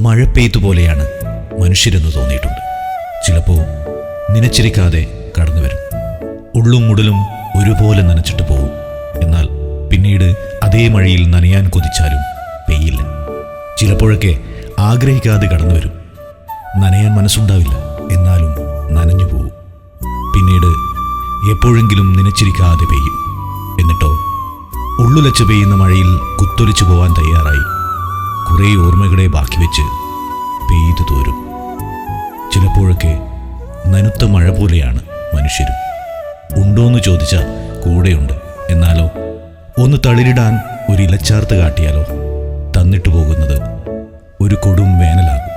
മഴ പെയ്തുപോലെയാണ് മനുഷ്യരെന്ന് തോന്നിയിട്ടുണ്ട്. ചിലപ്പോൾ നനച്ചിരിക്കാതെ കടന്നു വരും. ഉള്ളും മുടലും ഒരുപോലെ നനച്ചിട്ട് പോകും. എന്നാൽ പിന്നീട് അതേ മഴയിൽ നനയാൻ കൊതിച്ചാലും പെയ്യില്ല. ചിലപ്പോഴൊക്കെ ആഗ്രഹിക്കാതെ കടന്നു വരും. നനയാൻ മനസ്സുണ്ടാവില്ല, എന്നാലും നനഞ്ഞു പോകും. പിന്നീട് എപ്പോഴെങ്കിലും നനച്ചിരിക്കാതെ പെയ്യും. എന്നിട്ടോ ഉള്ളുലച്ച് പെയ്യുന്ന മഴയിൽ കുത്തൊലിച്ചു പോവാൻ തയ്യാറായി കുറേ ഓർമ്മകളെ ബാക്കി വെച്ച് പെയ്തു തോരും. ചിലപ്പോഴൊക്കെ നനുത്ത മഴ പോലെയാണ് മനുഷ്യരും. ഉണ്ടോയെന്ന് ചോദിച്ചാൽ കൂടെയുണ്ട്. എന്നാലോ ഒന്ന് തളിരിടാൻ ഒരു ഇലച്ചാർത്ത് കാട്ടിയാലോ തന്നിട്ടു പോകുന്നത് ഒരു കൊടും വേനലാകും.